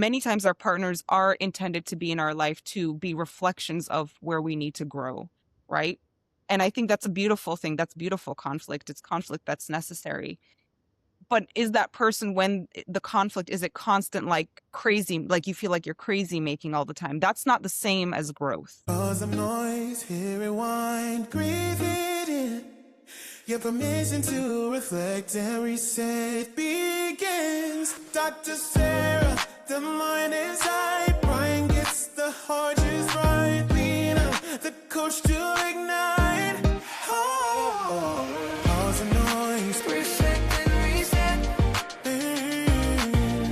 many times our partners are intended to be in our life to be reflections of where we need to grow, right? And I think that's a beautiful thing. That's beautiful conflict. It's conflict that's necessary. But is that person, when the conflict, is it constant, like crazy, like you feel like you're crazy making all the time? That's not the same as growth. Cause I'm noise, hear rewind, breathe it in. Your permission to reflect and reset begins. Dr. Sarah, the mind is high. Brian gets the heart just right. Lena, the coach to ignite. Oh, pause the noise, reset and reset.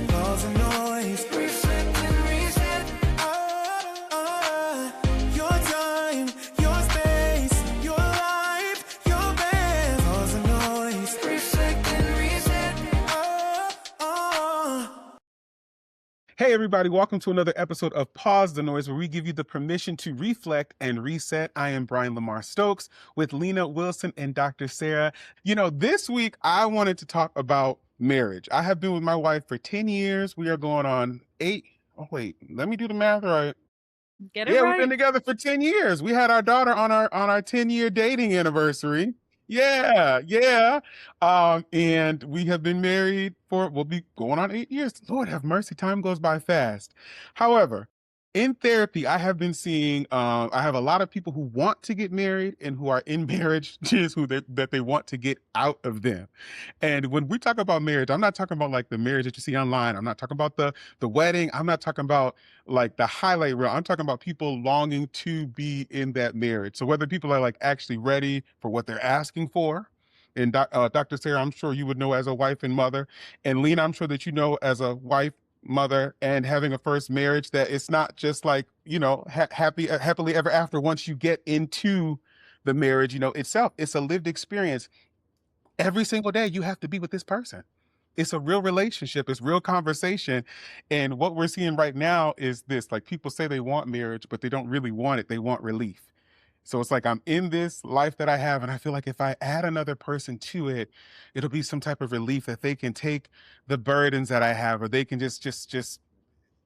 Pause the noise, reset and reset. Your time, your space, your life, your best. Pause the noise, reset and reset. Hey everybody, welcome to another episode of Pause the Noise, where we give you the permission to reflect and reset. I am Brian Lamar Stokes with Lena Wilson and Dr. Sarah. You know, this week I wanted to talk about marriage. I have been with my wife for 10 years. We are going on 8. Oh wait, let me do the math right. Get it Yeah, we've right. been together for 10 years. We had our daughter on our 10-year dating anniversary. Yeah. And we have been married we'll be going on 8 years. Lord have mercy, time goes by fast. However, in therapy, I have been seeing, I have a lot of people who want to get married and who are in marriages that they want to get out of them. And when we talk about marriage, I'm not talking about like the marriage that you see online. I'm not talking about the wedding. I'm not talking about like the highlight reel. I'm talking about people longing to be in that marriage. So whether people are like actually ready for what they're asking for, and Dr. Sarah, I'm sure you would know as a wife and mother, and Lena, I'm sure that you know as a wife, mother, and having a first marriage, that it's not just like, you know, happily ever after once you get into the marriage, you know, itself. It's a lived experience. Every single day you have to be with this person. It's a real relationship. It's real conversation. And what we're seeing right now is this, like people say they want marriage, but they don't really want it. They want relief. So it's like I'm in this life that I have, and I feel like if I add another person to it, it'll be some type of relief that they can take the burdens that I have, or they can just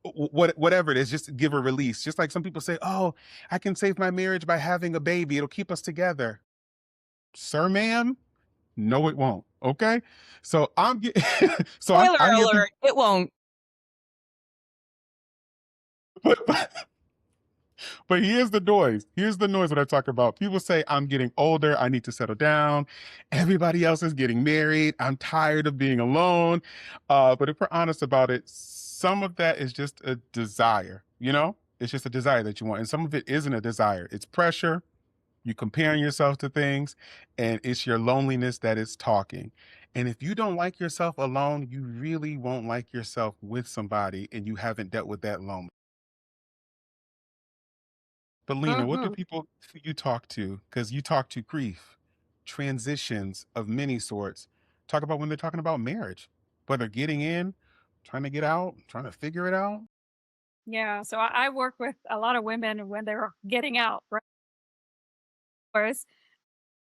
whatever it is, just give a release. Just like some people say, "Oh, I can save my marriage by having a baby. It'll keep us together." Sir, ma'am, no, it won't. Okay, so I'm get- so Spoiler I'm here. alert, it won't. But here's the noise. Here's the noise that I talk about. People say, I'm getting older. I need to settle down. Everybody else is getting married. I'm tired of being alone. But if we're honest about it, some of that is just a desire, you know? It's just a desire that you want. And some of it isn't a desire. It's pressure. You comparing yourself to things, and it's your loneliness that is talking. And if you don't like yourself alone, you really won't like yourself with somebody, and you haven't dealt with that loneliness. But Lena, what do Mhm. people you talk to? Because you talk to grief, transitions of many sorts. Talk about when they're talking about marriage, whether getting in, trying to get out, trying to figure it out. Yeah, so I work with a lot of women when they're getting out, right? Whereas-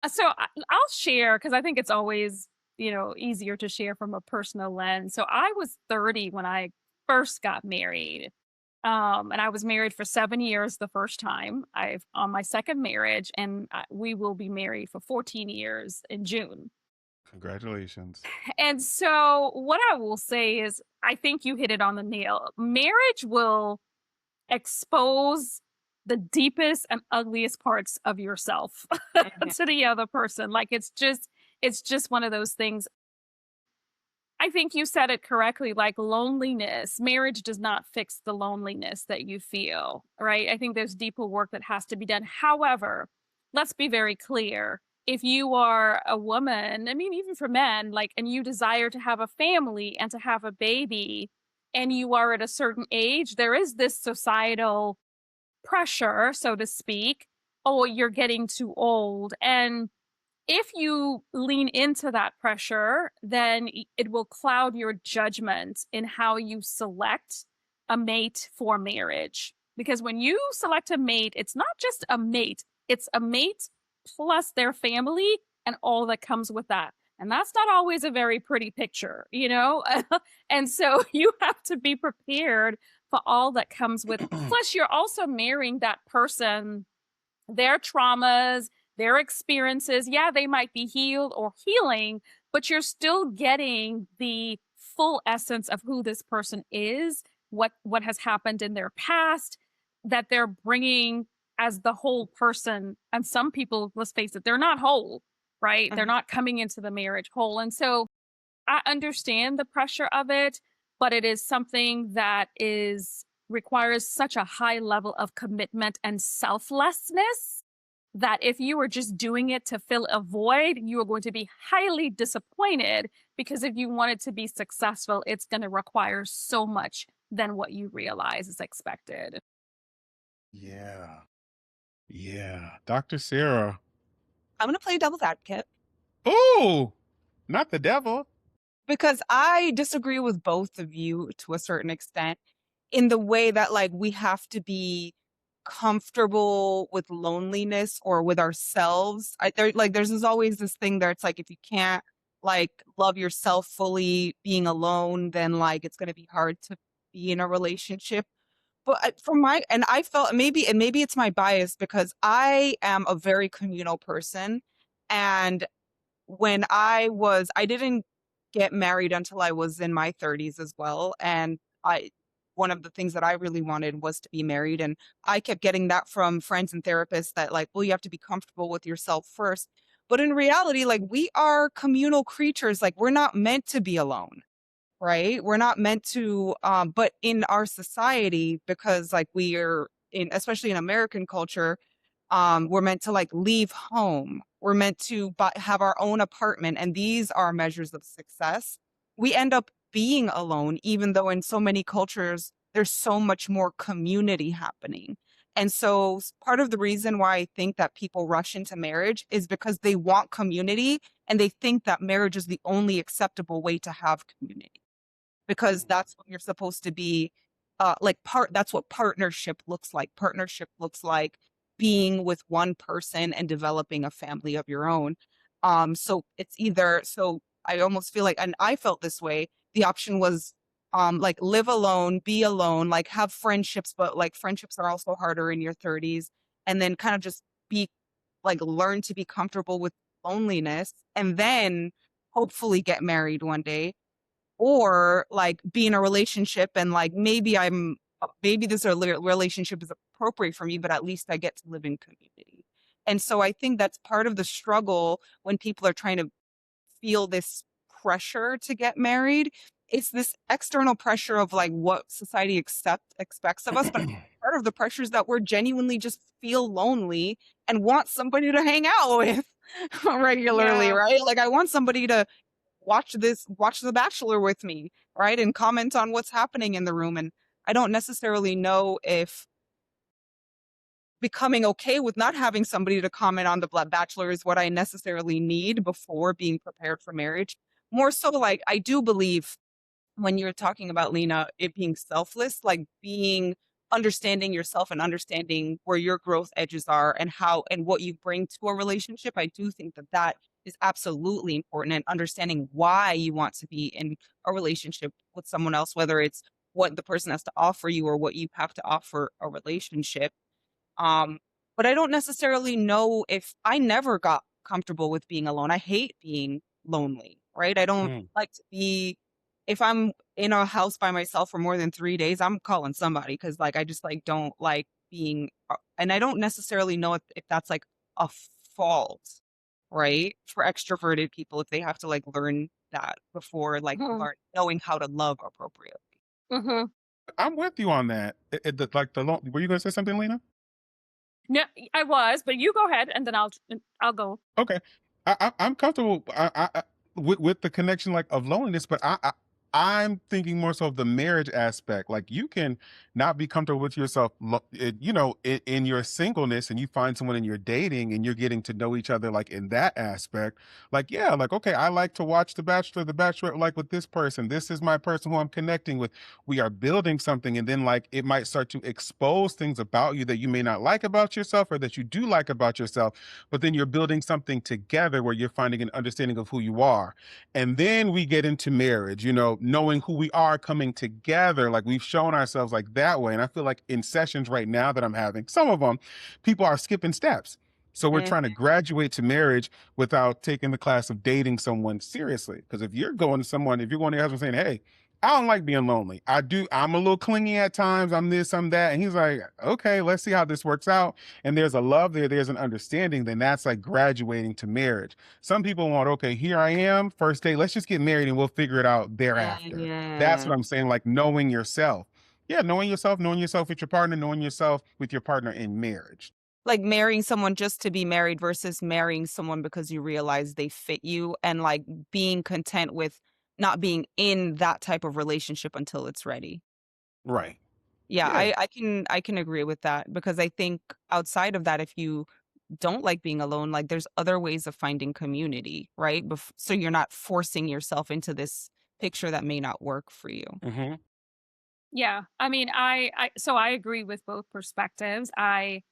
I'll share because I think it's always, easier to share from a personal lens. So I was 30 when I first got married. And I was married for 7 years the first time. I've on my second marriage, and we will be married for 14 years in June. Congratulations. And so, what I will say is, I think you hit it on the nail. Marriage will expose the deepest and ugliest parts of yourself Mhm. to the other person. Like it's just one of those things. I think you said it correctly, like loneliness. Marriage does not fix the loneliness that you feel, right? I think there's deeper work that has to be done. However, let's be very clear. If you are a woman, I mean, even for men, like, and you desire to have a family and to have a baby, and you are at a certain age, there is this societal pressure, so to speak. Oh, you're getting too old. And if you lean into that pressure, then it will cloud your judgment in how you select a mate for marriage. Because when you select a mate, it's not just a mate, it's a mate plus their family and all that comes with that. And that's not always a very pretty picture, you know? And so you have to be prepared for all that comes with. Plus, you're also marrying that person, their traumas, their experiences. Yeah, they might be healed or healing, but you're still getting the full essence of who this person is, what has happened in their past, that they're bringing as the whole person. And some people, let's face it, they're not whole, right? They're Mhm. not coming into the marriage whole. And so I understand the pressure of it, but it is something that is requires such a high level of commitment and selflessness that if you were just doing it to fill a void, you are going to be highly disappointed, because if you want it to be successful, it's going to require so much than what you realize is expected. Yeah. Yeah. Dr. Sarah. I'm gonna play devil's advocate Oh, not the devil. because I disagree with both of you to a certain extent in the way that like we have to be comfortable with loneliness or with ourselves. There's always this thing there. It's like if you can't like love yourself fully being alone, then like it's gonna be hard to be in a relationship. But for my and I felt maybe it's my bias because I am a very communal person, and I didn't get married until I was in my 30s as well, and I one of the things that I really wanted was to be married, and I kept getting that from friends and therapists that like, "Well, you have to be comfortable with yourself first." But in reality, like, we are communal creatures, like, we're not meant to be alone. Right? We're not meant to, but in our society, because like we are in, especially in American culture, we're meant to like leave home. We're meant to have our own apartment, and these are measures of success. We end up being alone, even though in so many cultures there's so much more community happening. And so part of the reason why I think that people rush into marriage is because they want community and they think that marriage is the only acceptable way to have community because that's what you're supposed to be that's what partnership looks like. Partnership looks like being with one person and developing a family of your own. So it's either so I almost feel like, and I felt this way, the option was like live alone, be alone, like have friendships, but like friendships are also harder in your 30s, and then kind of just be like learn to be comfortable with loneliness and then hopefully get married one day, or like be in a relationship and like maybe this relationship is appropriate for me, but at least I get to live in community. And so I think that's part of the struggle when people are trying to feel this pressure to get married. It's this external pressure of like what society expects of us, but part of the pressure is that we're genuinely just feel lonely and want somebody to hang out with regularly, Yeah. right? Like I want somebody to watch The Bachelor with me, right? And comment on what's happening in the room. And I don't necessarily know if becoming okay with not having somebody to comment on Bachelor is what I necessarily need before being prepared for marriage. More so, like, I do believe when you're talking about Lena, it being selfless, like being understanding yourself and understanding where your growth edges are and how and what you bring to a relationship. I do think that that is absolutely important, and understanding why you want to be in a relationship with someone else, whether it's what the person has to offer you or what you have to offer a relationship. um, but I don't necessarily know if I never got comfortable with being alone. I hate being lonely, right? I don't Mm. like to be if I'm in a house by myself for more than 3 days, I'm calling somebody because like I just like don't like being and I don't necessarily know if that's like a fault, right? For extroverted people if they have to like learn that before like Mhm. learn knowing how to love appropriately. Mhm. I'm with you on that. Like were you going to say something, Lena? No, I was, but you go ahead and then I'll go. Okay. I'm comfortable with the connection like of loneliness, but I'm thinking more so of the marriage aspect. Like you can not be comfortable with yourself, in your singleness, and you find someone and you're dating and you're getting to know each other, like in that aspect. Like, yeah, like, okay, I like to watch The Bachelor, The Bachelorette, like with this person. This is my person who I'm connecting with. We are building something. And then, like, it might start to expose things about you that you may not like about yourself or that you do like about yourself. But then you're building something together where you're finding an understanding of who you are. And then we get into marriage, knowing who we are coming together. Like we've shown ourselves like that way. And I feel like in sessions right now that I'm having, some of them, people are skipping steps. So we're Mm, trying to graduate to marriage without taking the class of dating someone seriously. Because if you're going to someone, if you're going to your husband saying, hey, I don't like being lonely. I'm a little clingy at times. I'm this, I'm that. And he's like, okay, let's see how this works out. And there's a love there, there's an understanding, then that's like graduating to marriage. Some people want, okay, here I am, first date, let's just get married and we'll figure it out thereafter. That's yeah. what I'm saying, like knowing yourself. Yeah, knowing yourself with your partner, knowing yourself with your partner in marriage. Like marrying someone just to be married versus marrying someone because you realize they fit you and like being content with not being in that type of relationship until it's ready. Right. Yeah, Yeah. I can agree with that because I think outside of that, if you don't like being alone, like there's other ways of finding community, right? So you're not forcing yourself into this picture that may not work for you. Hmm. Yeah. I mean, I agree with both perspectives. I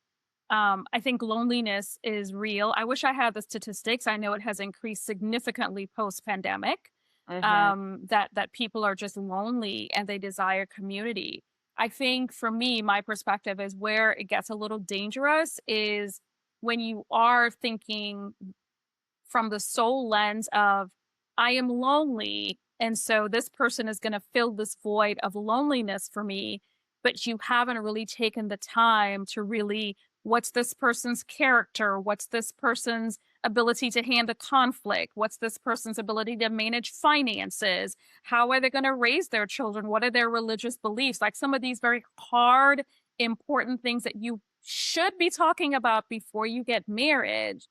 think loneliness is real. I wish I had the statistics. I know it has increased significantly post pandemic. Hmm. That people are just lonely and they desire community. I think for me, my perspective is where it gets a little dangerous is when you are thinking from the sole lens of I am lonely. And so this person is going to fill this void of loneliness for me. But you haven't really taken the time to really what's this person's character? What's this person's ability to handle conflict? What's this person's ability to manage finances? How are they going to raise their children? What are their religious beliefs? Like some of these very hard, important things that you should be talking about before you get married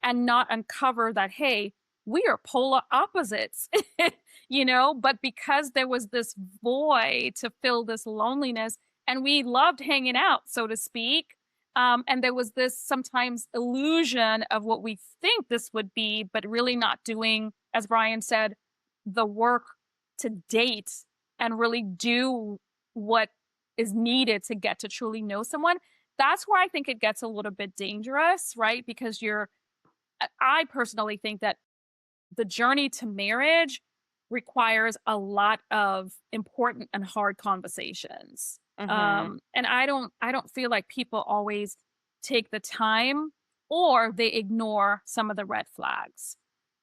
and not uncover that, hey, we are polar opposites, but because there was this void to fill this loneliness and we loved hanging out, so to speak. And there was this sometimes illusion of what we think this would be, but really not doing, as Brian said, the work to date and really do what is needed to get to truly know someone. That's where I think it gets a little bit dangerous, right? Because I personally think that the journey to marriage requires a lot of important and hard conversations. Hmm. And I don't feel like people always take the time or they ignore some of the red flags.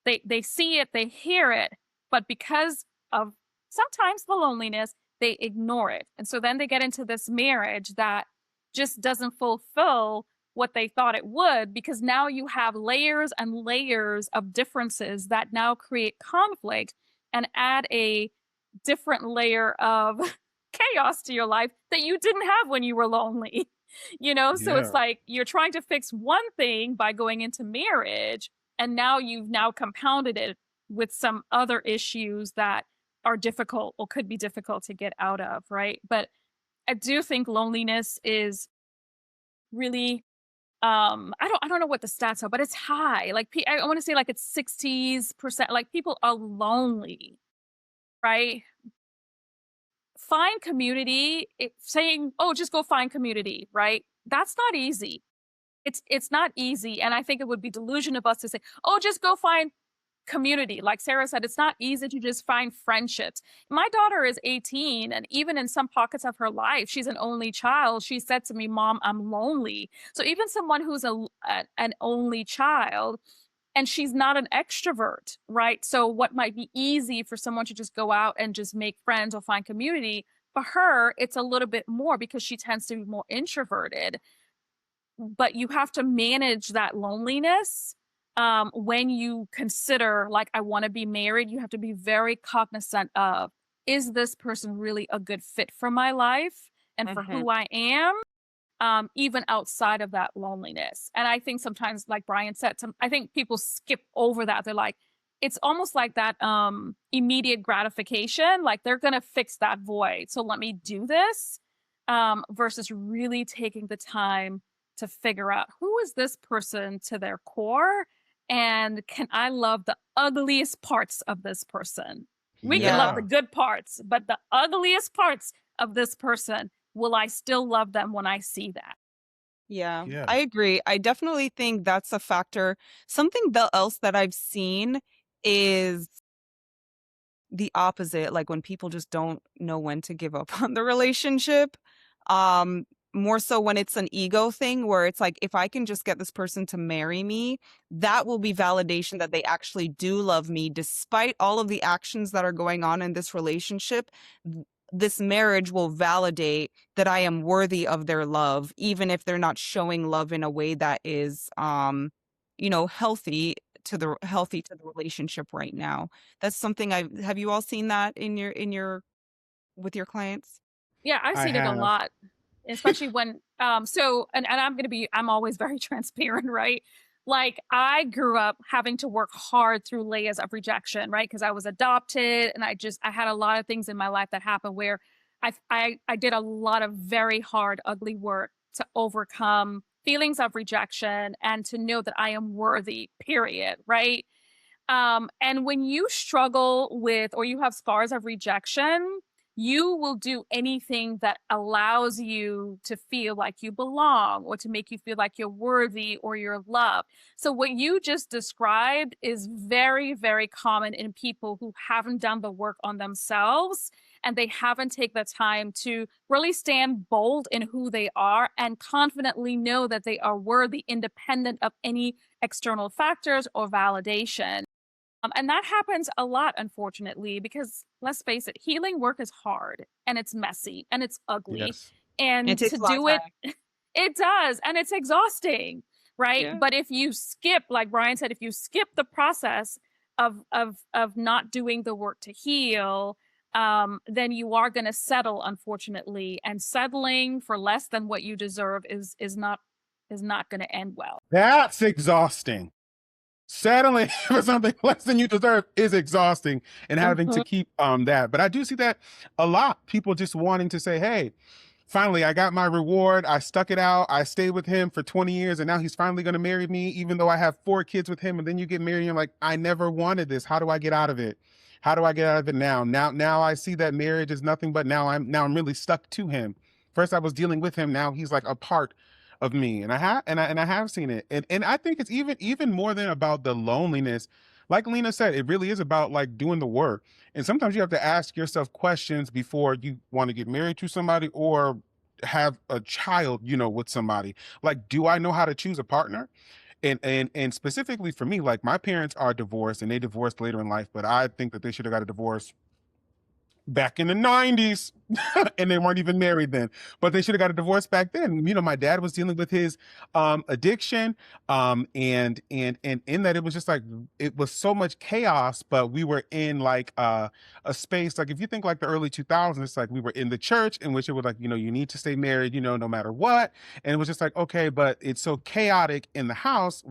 They see it, they hear it, but because of sometimes the loneliness, they ignore it. And so then they get into this marriage that just doesn't fulfill what they thought it would because now you have layers and layers of differences that now create conflict and add a different layer of chaos to your life that you didn't have when you were lonely. So it's Yeah. like you're trying to fix one thing by going into marriage and now you've now compounded it with some other issues that are difficult or could be difficult to get out of, right? But I do think loneliness is really I don't know what the stats are, but it's high. Like I want to say like it's 60s%. Like people are lonely, right? Find community. Saying, "Oh, just go find community," right? That's not easy. It's not easy, and I think it would be delusion of us to say, "Oh, just go find community." Like Sarah said, it's not easy to just find friendships. My daughter is 18, and even in some pockets of her life, she's an only child. She said to me, "Mom, I'm lonely." So even someone who's an only child and she's not an extrovert, right? So what might be easy for someone to just go out and just make friends or find community, for her, it's a little bit more because she tends to be more introverted. But you have to manage that loneliness when you consider, like, I want to be married. You have to be very cognizant of, is this person really a good fit for my life and for Hmm. who I am? Even outside of that loneliness. And I think sometimes, like Brian said, I think people skip over that. They're like, it's almost like that immediate gratification, like they're going to fix that void, so let me do this, versus really taking the time to figure out who is this person to their core, and can I love the ugliest parts of this person. We can love Yeah. the Yeah. good parts, but the ugliest parts of this person, will I still love them when I see that? Yeah, Yeah. I agree. I definitely think that's a factor. Something else that I've seen is the opposite, like when people just don't know when to give up on the relationship. Um, More so when it's an ego thing where it's like, if I can just get this person to marry me, that will be validation that they actually do love me, despite all of the actions that are going on in this relationship. This marriage will validate that I am worthy of their love, even if they're not showing love in a way that is, healthy to the relationship right now. That's something I have you all seen that in your with your clients? Yeah, I've I seen it a have. lot, especially when and I'm always very transparent, right? Like I grew up having to work hard through layers of rejection, right? Because I was adopted and I had a lot of things in my life that happened where I did a lot of very hard, ugly work to overcome feelings of rejection and to know that I am worthy, period, right? And when you struggle with or you have scars of rejection, you will do anything that allows you to feel like you belong or to make you feel like you're worthy or you're loved. So, what you just described is very, very common in people who haven't done the work on themselves and they haven't taken the time to really stand bold in who they are and confidently know that they are worthy independent of any external factors or validation. And that happens a lot, unfortunately, because let's face it, healing work is hard and it's messy and it's ugly. Yes. It And to takes a lot of do it, time. it does. And it's exhausting, right? Yeah. But if you skip, like Brian said, if you skip the process of not doing the work to heal, then you are going to settle, unfortunately. And settling for less than what you deserve is not going to end well. That's exhausting. Settling for something less than you deserve is exhausting, and having to Mhm. keep that. But I do see that a lot. People just wanting to say, hey, finally I got my reward. I stuck it out. I stayed with him for 20 years and now he's finally going to marry me, even though I have 4 kids with him. And then you get married and you're like, I never wanted this. How do I get out of it? How do I get out of it now? Now I see that marriage is nothing but now I'm really stuck to him. First I was dealing with him. Now he's like a part of me. And I have seen it. And I think it's even more than about the loneliness. Like Lena said, it really is about like doing the work. And sometimes you have to ask yourself questions before you want to get married to somebody or have a child, with somebody. Like, do I know how to choose a partner? And specifically for me, like my parents are divorced and they divorced later in life, but I think that they should have got a divorce back in the 90s and they weren't even married then, but they should have got a divorce back then. My dad was dealing with his addiction, and in that it was just like it was so much chaos, but we were in like a space, like if you think like the early 2000s, it's like we were in the church in which it was like, you need to stay married, no matter what. And it was just like, okay, but it's so chaotic in the house.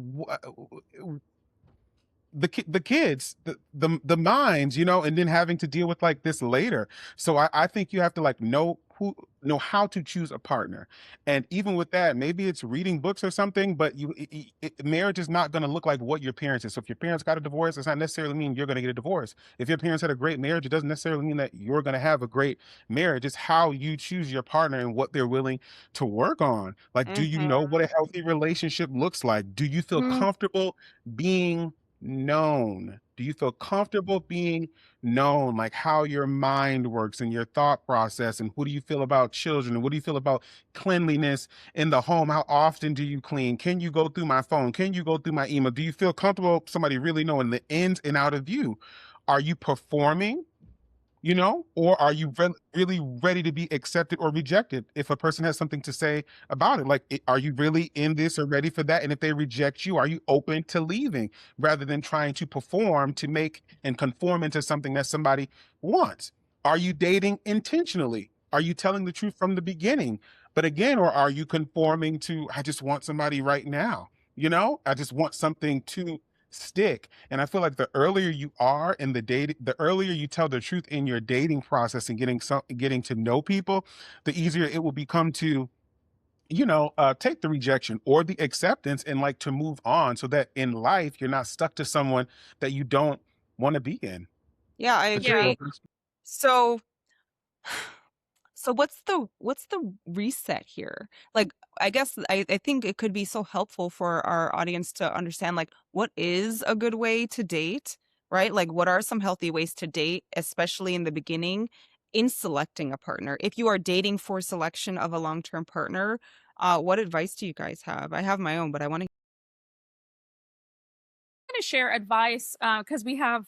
The kids, the minds, and then having to deal with like this later. So I think you have to like know how to choose a partner. And even with that, maybe it's reading books or something, but marriage is not going to look like what your parents is. So if your parents got a divorce, it's not necessarily mean you're going to get a divorce. If your parents had a great marriage, it doesn't necessarily mean that you're going to have a great marriage. It's how you choose your partner and what they're willing to work on. Like, do you know what a healthy relationship looks like? Do you feel Mhm. comfortable being known? Do you feel comfortable being known, like how your mind works and your thought process? And what do you feel about children? And what do you feel about cleanliness in the home? How often do you clean? Can you go through my phone? Can you go through my email? Do you feel comfortable somebody really knowing the ins and out of you? Are you performing? Or are you really ready to be accepted or rejected if a person has something to say about it? Like, are you really in this or ready for that? And if they reject you, are you open to leaving rather than trying to perform to make and conform into something that somebody wants? Are you dating intentionally? Are you telling the truth from the beginning? But again, or are you conforming to, I just want somebody right now? I just want something to stick. And I feel like the earlier you are in the date, the earlier you tell the truth in your dating process and getting to know people, the easier it will become to, take the rejection or the acceptance and like to move on, so that in life you're not stuck to someone that you don't want to be in. Yeah, I But you're Yeah. agree. So so what's the reset here? Like, I guess I think it could be so helpful for our audience to understand, like, what is a good way to date, right? Like, what are some healthy ways to date, especially in the beginning, in selecting a partner? If you are dating for selection of a long-term partner, what advice do you guys have? I have my own, but I want to. To share advice because we have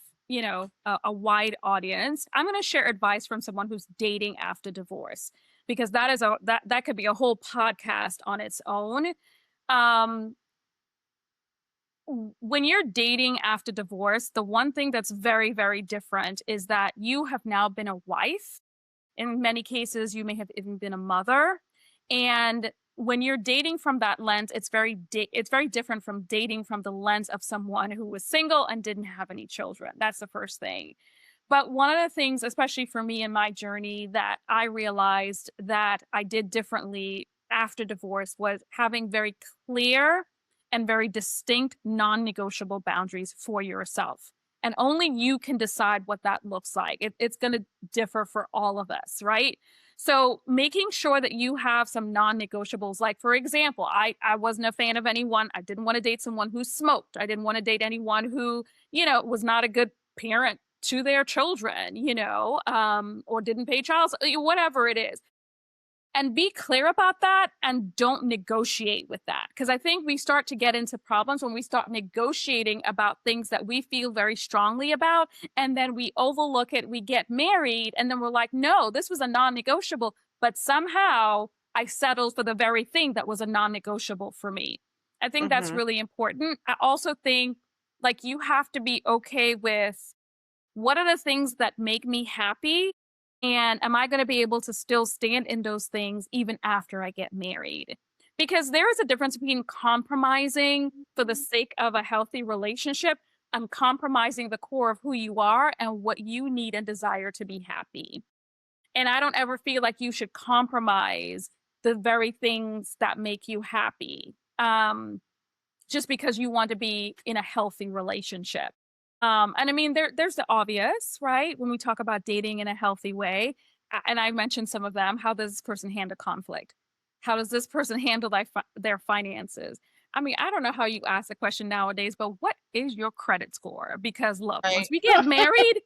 a wide audience. I'm going to share advice from someone who's dating after divorce because that could be a whole podcast on its own. um when you're dating after divorce, the one thing that's very, very different is that you have now been a wife. In many cases, you may have even been a mother. And when you're dating from that lens, it's very different from dating from the lens of someone who was single and didn't have any children. That's the first thing. But one of the things, especially for me in my journey, that I realized that I did differently after divorce was having very clear and very distinct non negotiable boundaries for yourself. And only you can decide what that looks like. It's going to differ for all of us, right? So making sure that you have some non negotiables, like for example, I wasn't a fan of anyone. I didn't want to date someone who smoked. I didn't want to date anyone who, was not a good parent to their children, or didn't pay child, whatever it is. And be clear about that and don't negotiate with that. Because I think we start to get into problems when we start negotiating about things that we feel very strongly about. And then we overlook it, we get married, and then we're like, no, this was a non negotiable. But somehow I settled for the very thing that was a non negotiable for me. I think that's Mhm. really important. I also think like you have to be okay with what are the things that make me happy? And am I going to be able to still stand in those things even after I get married? Because there is a difference between compromising for the sake of a healthy relationship and compromising the core of who you are and what you need and desire to be happy. And I don't ever feel like you should compromise the very things that make you happy. Just because you want to be in a healthy relationship. And I mean, there's the obvious, right? When we talk about dating in a healthy way, and I mentioned some of them. How does this person handle conflict? How does this person handle their finances? I mean, I don't know how you ask the question nowadays, but what is your credit score? Because look, once Right. we get married,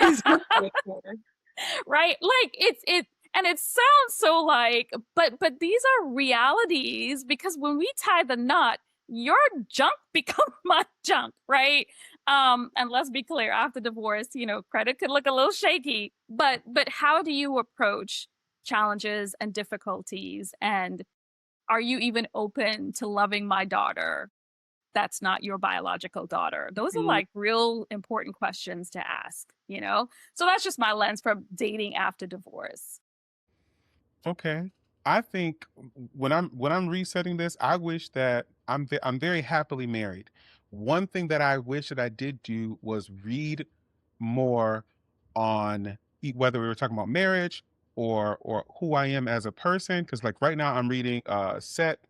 Is your credit score. right? Like and it sounds so like, but these are realities because when we tie the knot, your junk becomes my junk, right? And let's be clear, after divorce, credit could look a little shaky, but how do you approach challenges and difficulties? And are you even open to loving my daughter that's not your biological daughter? Those are Mhm. like real important questions to ask. So that's just my lens from dating after divorce. Okay. I think when I'm resetting this, I wish that I'm very happily married. One thing that I wish that I did do was read more on whether we were talking about marriage or who I am as a person. Because like right now I'm reading set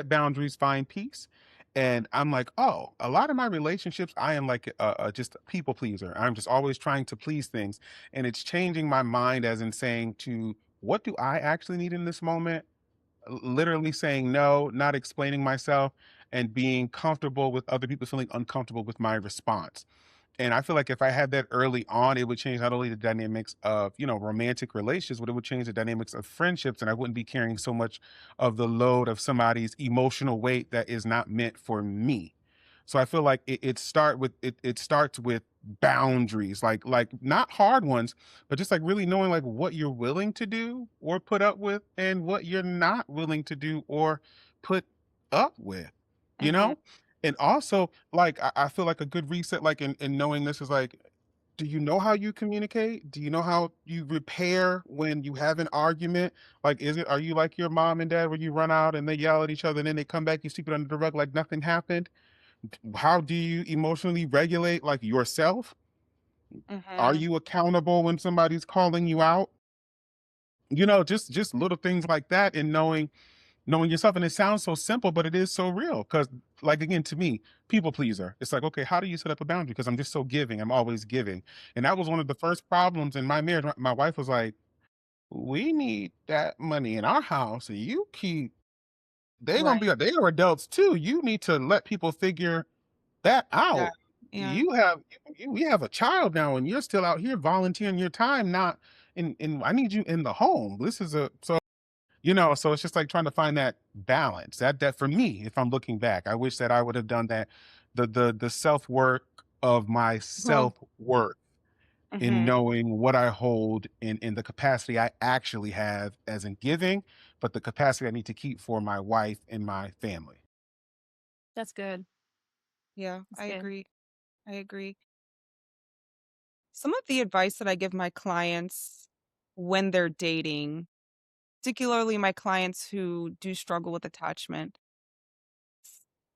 boundaries, find peace. And I'm like, oh, a lot of my relationships, I am like just a people pleaser. I'm just always trying to please things. And it's changing my mind as in saying to what do I actually need in this moment? Literally saying no, not explaining myself, and being comfortable with other people feeling uncomfortable with my response. And I feel like if I had that early on, it would change not only the dynamics of, romantic relationships, but it would change the dynamics of friendships. And I wouldn't be carrying so much of the load of somebody's emotional weight that is not meant for me. So I feel like it starts with boundaries, like not hard ones, but just like really knowing like what you're willing to do or put up with and what you're not willing to do or put up with, you Mhm. know? And also, like, I feel like a good reset, like in knowing this is like, do you know how you communicate? Do you know how you repair when you have an argument? Like, are you like your mom and dad where you run out and they yell at each other and then they come back, you sweep it under the rug like nothing happened? How do you emotionally regulate like yourself? Are Mhm. you accountable when somebody's calling you out? Just little things like that, and knowing yourself. And it sounds so simple, but it is so real. Because, like, again, to me, people pleaser. It's like, okay, how do you set up a boundary? Because I'm just so giving. I'm always giving, and that was one of the first problems in my marriage. My wife was like, "We need that money in our house, and you keep. They're gonna Right. be. They are adults too. You need to let people figure that Yeah. out. Yeah. You have we have a child now, and you're still out here volunteering your time, not in. I need you in the home. This is a so so it's just like trying to find that balance. That for me, if I'm looking back, I wish that I would have done that. The self work of my Mhm. self worth in Mhm. knowing what I hold in the capacity I actually have as in giving, but the capacity I need to keep for my wife and my family. That's good. Yeah, That's I good. agree. I agree. Some of the advice that I give my clients when they're dating, particularly my clients who do struggle with attachment,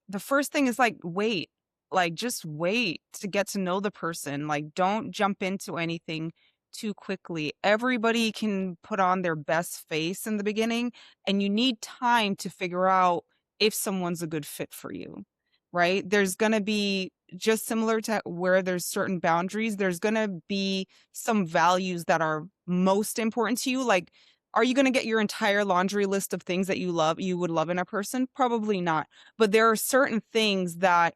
the first thing is like wait. Like just wait to get to know the person. Like don't jump into anything too quickly. Everybody can put on their best face in the beginning and you need time to figure out if someone's a good fit for you. Right? There's going to be just similar to where there's certain boundaries, there's going to be some values that are most important to you. Like are you going to get your entire laundry list of things that you would love in a person? Probably not, but there are certain things that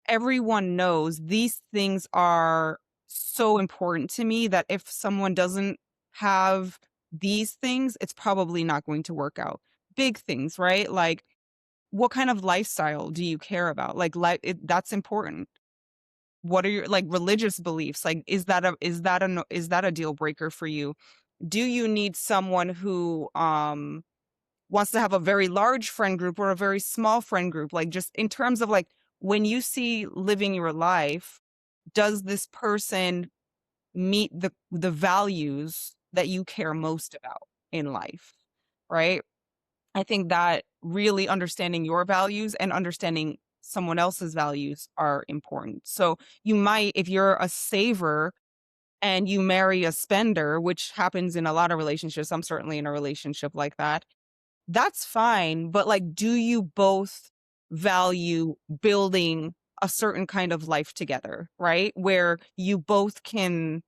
everyone knows these things are so important to me that if someone doesn't have these things, it's probably not going to work out. Big things, right? Like what kind of lifestyle do you care about? That's important. What are your like religious beliefs? Like is that a deal breaker for you? Do you need someone who wants to have a very large friend group or a very small friend group? Like just in terms of like when you see living your life, does this person meet the values that you care most about in life? Right? I think that really understanding your values and understanding someone else's values are important. So you might, if you're a saver and you marry a spender, which happens in a lot of relationships, I'm certainly in a relationship like that, that's fine, but, like, do you both value building a certain kind of life together, right? Where you both can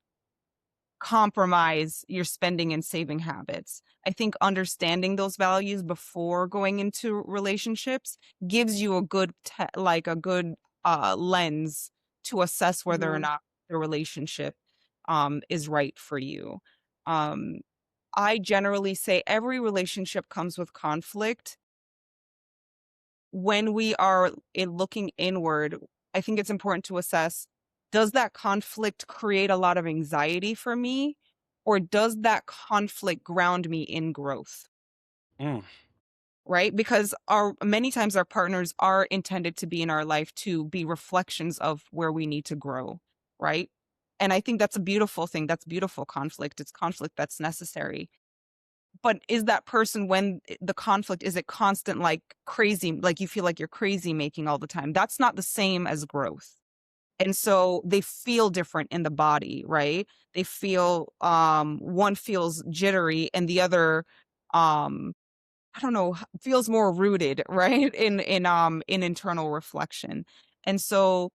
compromise your spending and saving habits. I think understanding those values before going into relationships gives you a good a good, lens to assess whether or Mhm. not the relationship, is right for you. Um I generally say every relationship comes with conflict. When we are looking inward, I think it's important to assess, does that conflict create a lot of anxiety for me? Or does that conflict ground me in growth? Mm, Right? Because our many times our partners are intended to be in our life to be reflections of where we need to grow. Right. And I think that's a beautiful thing. That's beautiful conflict. It's conflict that's necessary. But is that person when the conflict, is it constant, like, crazy like, you feel like you're crazy making all the time? That's not the same as growth. And so they feel different in the body, right? They feel, one feels jittery and the other, um, I don't know, feels more rooted, right? In internal reflection. And so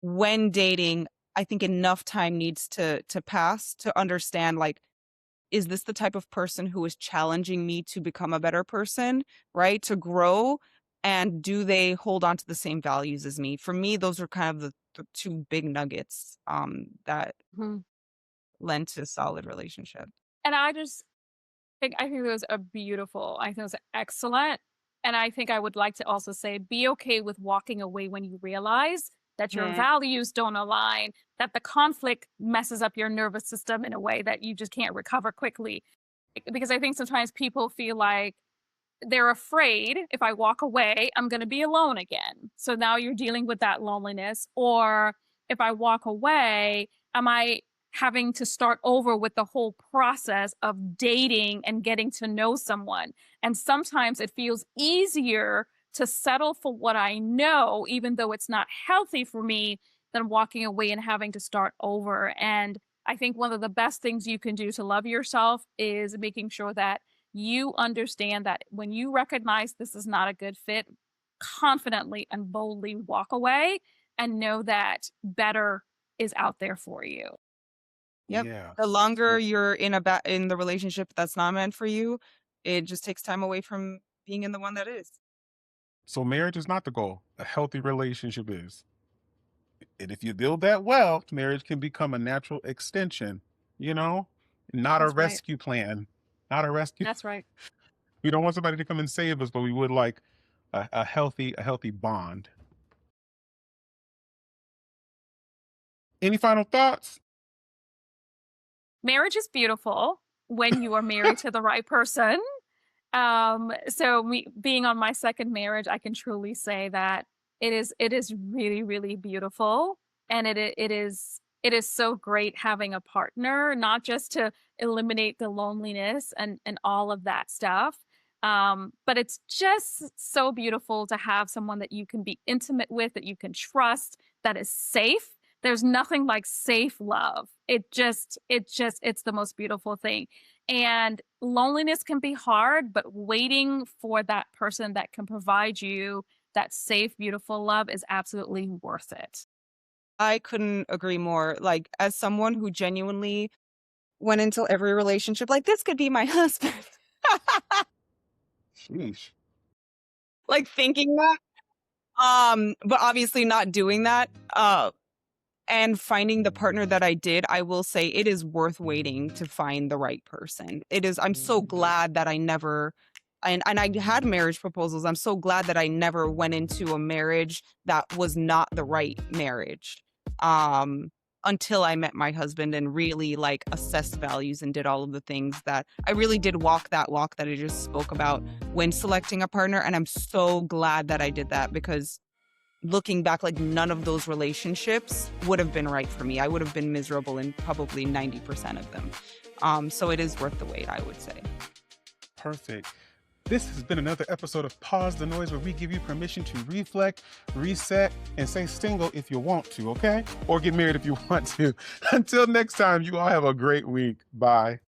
when dating, I think enough time needs to pass to understand, like, is this the type of person who is challenging me to become a better person, right? To grow? And do they hold on to the same values as me? For me, those are kind of the two big nuggets that Mhm. lend to a solid relationship. And I think those are beautiful. I think those are excellent. And I think I would like to also say be okay with walking away when you realize that your Mhm. values don't align, that the conflict messes up your nervous system in a way that you just can't recover quickly. Because I think sometimes people feel like they're afraid if I walk away, I'm going to be alone again. So now you're dealing with that loneliness. Or if I walk away, am I having to start over with the whole process of dating and getting to know someone? And sometimes it feels easier to settle for what I know, even though it's not healthy for me, than walking away and having to start over. And I think one of the best things you can do to love yourself is making sure that you understand that when you recognize this is not a good fit, confidently and boldly walk away and know that better is out there for you. Yep. Yeah. The longer So, you're in the relationship that's not meant for you, it just takes time away from being in the one that is. so marriage is not the goal. A healthy relationship is. And if you build that well, marriage can become a natural extension, you know, not a That's right. rescue plan. Not a rescue. That's right. We don't want somebody to come and save us, but we would like a healthy bond. Any final thoughts? Marriage is beautiful when you are married to the right person. So me being on my second marriage, I can truly say that it is really, really beautiful. And it is so great having a partner, not just to eliminate the loneliness and all of that stuff. But it's just so beautiful to have someone that you can be intimate with, that you can trust, that is safe. There's nothing like safe love. It's the most beautiful thing. And loneliness can be hard, but waiting for that person that can provide you that safe, beautiful love is absolutely worth it. I couldn't agree more. Like, as someone who genuinely went into every relationship like, "This could be my husband." Sheesh. Like, thinking that, but obviously not doing that, and finding the partner that I did, I will say it is worth waiting to find the right person. It is I'm so glad that I never and I had marriage proposals. I'm so glad that I never went into a marriage that was not the right marriage. Um until I met my husband and really like assessed values and did all of the things that I really did walk that walk that I just spoke about when selecting a partner. And I'm so glad that I did that because looking back, like none of those relationships would have been right for me. I would have been miserable in probably 90% of them. So it is worth the wait, I would say. Perfect. This has been another episode of Pause the Noise, where we give you permission to reflect, reset, and stay single if you want to, okay? Or get married if you want to. Until next time, you all have a great week. Bye.